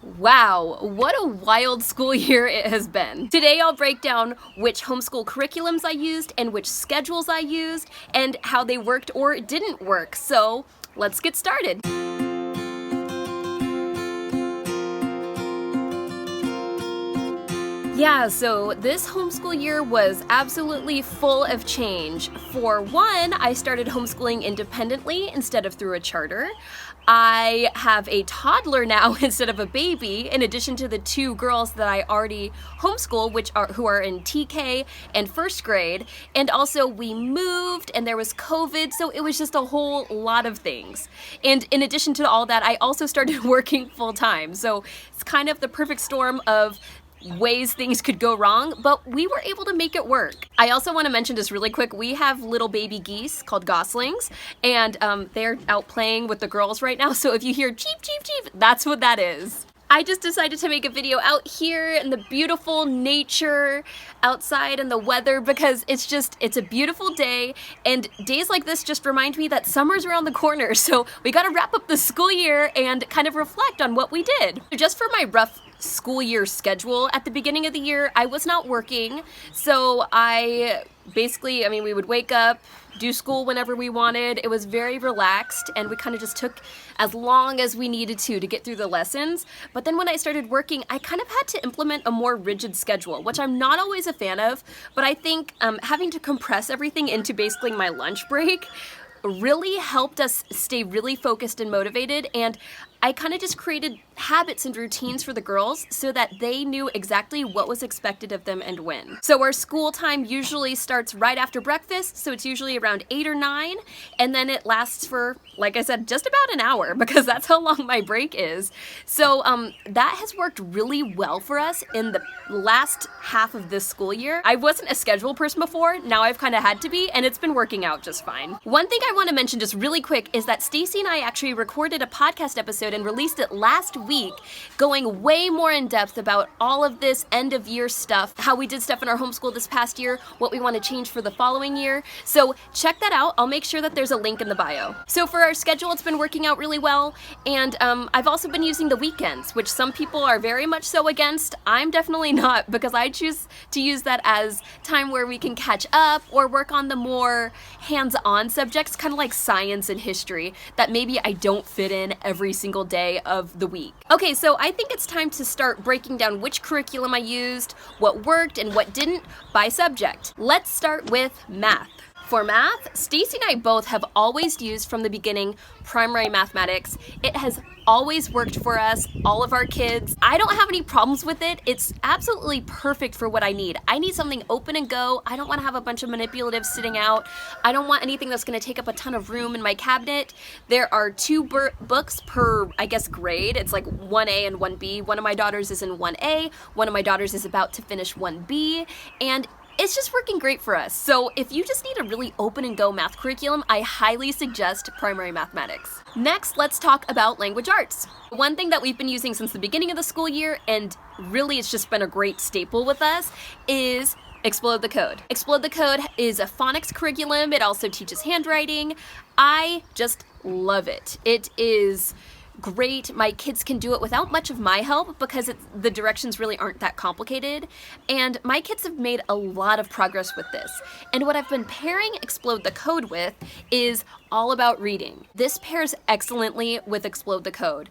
Wow, what a wild school year it has been. Today I'll break down which homeschool curriculums I used and which schedules I used and how they worked or didn't work. So let's get started. Yeah, so this homeschool year was absolutely full of change. For one, I started homeschooling independently instead of through a charter. I have a toddler now instead of a baby, in addition to the two girls that I already homeschool, who are in TK and first grade. And also we moved and there was COVID, so it was just a whole lot of things. And in addition to all that, I also started working full time. So it's kind of the perfect storm of ways things could go wrong, but we were able to make it work. I also want to mention just really quick, we have little baby geese called goslings, and they're out playing with the girls right now, so if you hear cheep, cheep, cheep, that's what that is. I just decided to make a video out here in the beautiful nature outside and the weather because it's a beautiful day, and days like this just remind me that summer's around the corner, so we gotta wrap up the school year and kind of reflect on what we did. Just for my rough school year schedule, at the beginning of the year, I was not working, so we would wake up, do school whenever we wanted. It was very relaxed, and we kind of just took as long as we needed to get through the lessons. But then when I started working, I kind of had to implement a more rigid schedule, which I'm not always a fan of, but I think having to compress everything into basically my lunch break really helped us stay really focused and motivated, and I kind of just created habits and routines for the girls so that they knew exactly what was expected of them and when. So our school time usually starts right after breakfast, so it's usually around 8 or 9, and then it lasts for, like I said, just about an hour because that's how long my break is. So that has worked really well for us in the last half of this school year. I wasn't a schedule person before, now I've kind of had to be, and it's been working out just fine. One thing I want to mention just really quick is that Stacey and I actually recorded a podcast episode and released it last week, going way more in depth about all of this end of year stuff, how we did stuff in our homeschool this past year, what we want to change for the following year. So check that out. I'll make sure that there's a link in the bio. So for our schedule, it's been working out really well, and I've also been using the weekends, which some people are very much so against. I'm definitely not, because I choose to use that as time where we can catch up or work on the more hands-on subjects, kind of like science and history, that maybe I don't fit in every single day of the week. Okay, so I think it's time to start breaking down which curriculum I used, what worked and what didn't by subject. Let's start with math. For math, Stacey and I both have always used from the beginning primary mathematics. It has always worked for us, all of our kids. I don't have any problems with it. It's absolutely perfect for what I need. I need something open and go. I don't want to have a bunch of manipulatives sitting out. I don't want anything that's going to take up a ton of room in my cabinet. There are two books per, grade. It's like 1A and 1B. One of my daughters is in 1A. One of my daughters is about to finish 1B. And it's just working great for us. So if you just need a really open and go math curriculum, I highly suggest primary mathematics. Next, let's talk about language arts. One thing that we've been using since the beginning of the school year, and really it's just been a great staple with us, is Explode the Code. Explode the Code is a phonics curriculum. It also teaches handwriting. I just love it. It is great. My kids can do it without much of my help because the directions really aren't that complicated, and my kids have made a lot of progress with this. And what I've been pairing Explode the Code with is All About Reading. This pairs excellently with Explode the Code.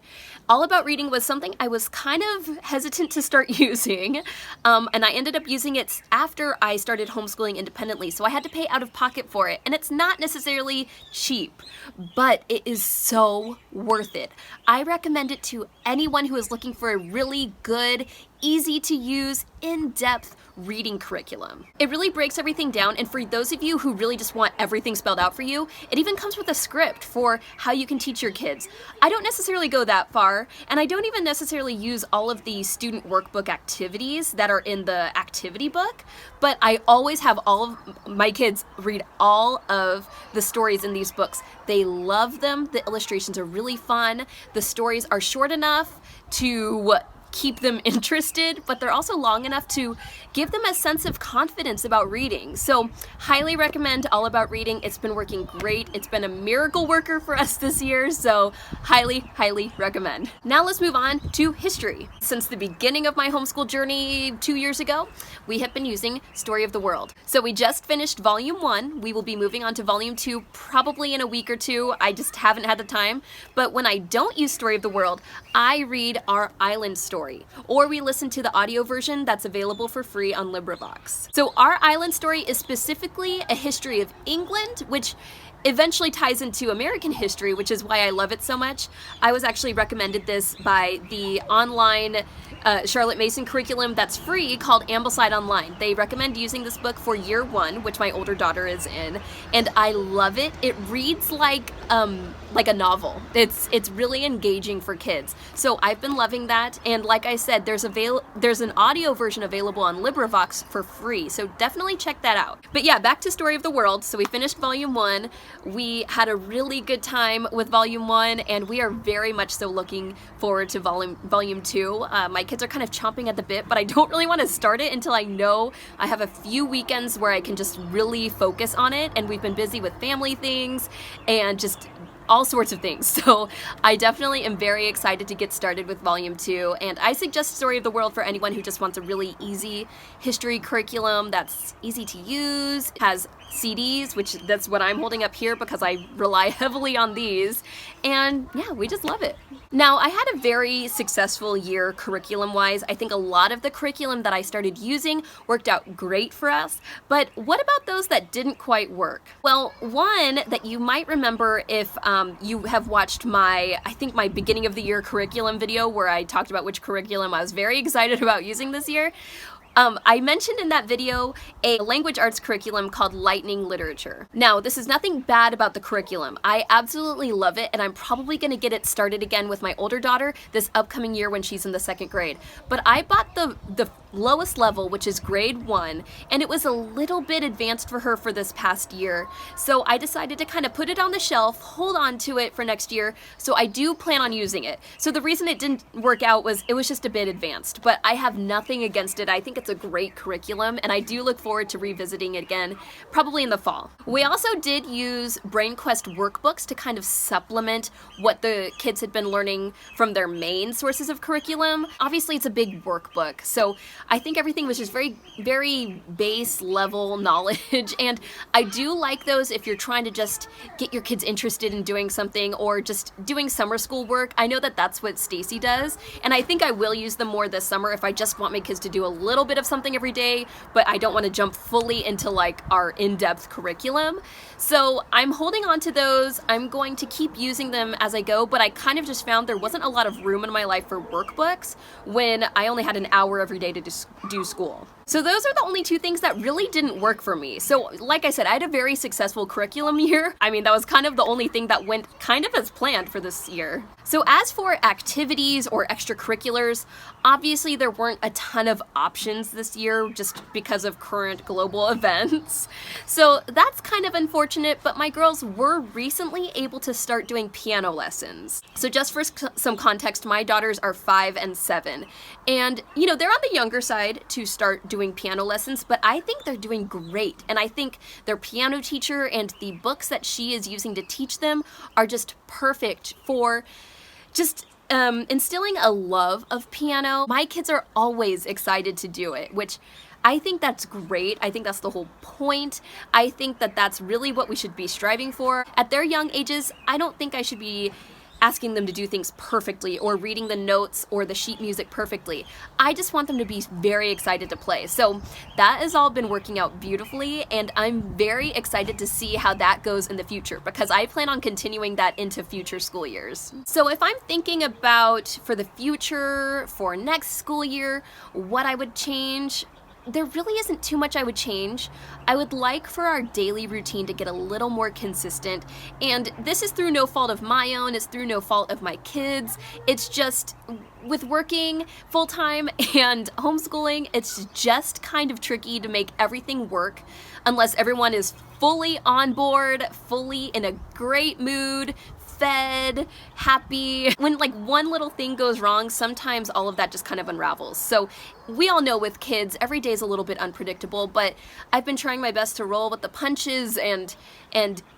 All About Reading was something I was kind of hesitant to start using, and I ended up using it after I started homeschooling independently, so I had to pay out of pocket for it, and it's not necessarily cheap, but it is so worth it. I recommend it to anyone who is looking for a really good, easy to use, in-depth reading curriculum. It really breaks everything down, and for those of you who really just want everything spelled out for you, it even comes with a script for how you can teach your kids. I don't necessarily go that far, and I don't even necessarily use all of the student workbook activities that are in the activity book, but I always have all of my kids read all of the stories in these books. They love them. The illustrations are really fun. The stories are short enough to keep them interested, but they're also long enough to give them a sense of confidence about reading. So highly recommend All About Reading. It's been working great. It's been a miracle worker for us this year, so highly recommend. Now let's move on to history. Since the beginning of my homeschool journey 2 years ago, we have been using Story of the World. So we just finished volume 1. We will be moving on to volume 2 probably in a week or two. I just haven't had the time. But when I don't use Story of the World, I read Our Island Story, or we listen to the audio version that's available for free on LibriVox. So Our Island Story is specifically a history of England, which eventually ties into American history, which is why I love it so much. I was actually recommended this by the online Charlotte Mason curriculum that's free called Ambleside Online. They recommend using this book for year 1, which my older daughter is in, and I love it. It reads like a novel. It's really engaging for kids. So I've been loving that, and like I said, there's an audio version available on LibriVox for free, so definitely check that out. But yeah, back to Story of the World. So we finished volume 1. We had a really good time with volume 1, and we are very much so looking forward to volume 2. My kids are kind of chomping at the bit, but I don't really want to start it until I know I have a few weekends where I can just really focus on it, and we've been busy with family things and just all sorts of things. So I definitely am very excited to get started with volume 2, and I suggest Story of the World for anyone who just wants a really easy history curriculum that's easy to use, has CDs, which that's what I'm holding up here because I rely heavily on these, and yeah, we just love it. Now, I had a very successful year curriculum-wise. I think a lot of the curriculum that I started using worked out great for us, but what about those that didn't quite work? Well, one that you might remember if you have watched my beginning of the year curriculum video where I talked about which curriculum I was very excited about using this year. I mentioned in that video a language arts curriculum called Lightning Literature. Now, this is nothing bad about the curriculum. I absolutely love it, and I'm probably going to get it started again with my older daughter this upcoming year when she's in the 2nd grade. But I bought the lowest level, which is grade 1, and it was a little bit advanced for her for this past year. So I decided to kind of put it on the shelf, hold on to it for next year, so I do plan on using it. So the reason it didn't work out was it was just a bit advanced, but I have nothing against it. I think it's a great curriculum, and I do look forward to revisiting it again, probably in the fall. We also did use BrainQuest workbooks to kind of supplement what the kids had been learning from their main sources of curriculum. Obviously, it's a big workbook, so I think everything was just very base level knowledge, and I do like those if you're trying to just get your kids interested in doing something or just doing summer school work. I know that that's what Stacey does, and I think I will use them more this summer if I just want my kids to do a little bit of something every day, but I don't want to jump fully into like our in-depth curriculum. So I'm holding on to those. I'm going to keep using them as I go, but I kind of just found there wasn't a lot of room in my life for workbooks when I only had an hour every day to do school. So those are the only 2 things that really didn't work for me. So like I said, I had a very successful curriculum year. I mean, that was kind of the only thing that went kind of as planned for this year. So as for activities or extracurriculars, obviously there weren't a ton of options this year just because of current global events. So that's kind of unfortunate, but my girls were recently able to start doing piano lessons. So just for some context, my daughters are 5 and 7. And, you know, they're on the younger side to start doing piano lessons, but I think they're doing great. And I think their piano teacher and the books that she is using to teach them are just perfect for just instilling a love of piano. My kids are always excited to do it, which I think that's great. I think that's the whole point. I think that that's really what we should be striving for. At their young ages, I don't think I should be asking them to do things perfectly or reading the notes or the sheet music perfectly. I just want them to be very excited to play. So that has all been working out beautifully, and I'm very excited to see how that goes in the future because I plan on continuing that into future school years. So if I'm thinking about for the future, for next school year, what I would change, there really isn't too much I would change. I would like for our daily routine to get a little more consistent, and this is through no fault of my own, it's through no fault of my kids. It's just with working full-time and homeschooling, it's just kind of tricky to make everything work unless everyone is fully on board, fully in a great mood, fed, happy. When like one little thing goes wrong, sometimes all of that just kind of unravels. So we all know with kids, every day is a little bit unpredictable, but I've been trying my best to roll with the punches and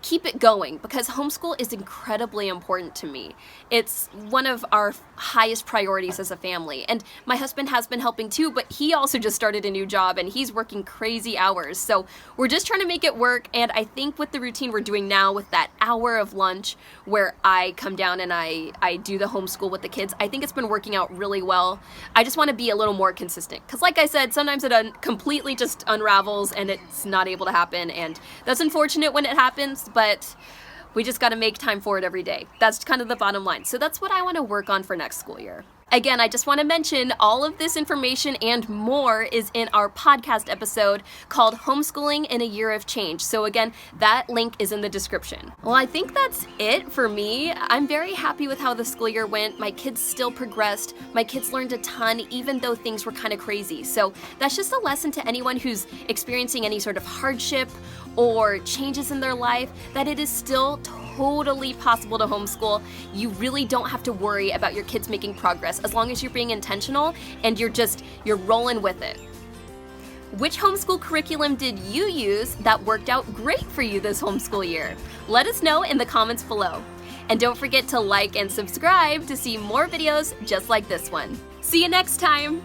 keep it going, because homeschool is incredibly important to me. It's one of our highest priorities as a family. And my husband has been helping too, but he also just started a new job and he's working crazy hours. So we're just trying to make it work. And I think with the routine we're doing now, with that hour of lunch where I come down and I do the homeschool with the kids, I think it's been working out really well. I just want to be a little more consistent, because like I said, sometimes it completely just unravels and it's not able to happen, and that's unfortunate when it happens, but we just got to make time for it every day. That's kind of the bottom line. So that's what I want to work on for next school year. Again, I just want to mention all of this information and more is in our podcast episode called Homeschooling in a Year of Change. So again, that link is in the description. Well, I think that's it for me. I'm very happy with how the school year went. My kids still progressed. My kids learned a ton, even though things were kind of crazy. So that's just a lesson to anyone who's experiencing any sort of hardship or changes in their life, that it is still totally possible to homeschool. You really don't have to worry about your kids making progress as long as you're being intentional and you're rolling with it. Which homeschool curriculum did you use that worked out great for you this homeschool year? Let us know in the comments below. And don't forget to like and subscribe to see more videos just like this one. See you next time!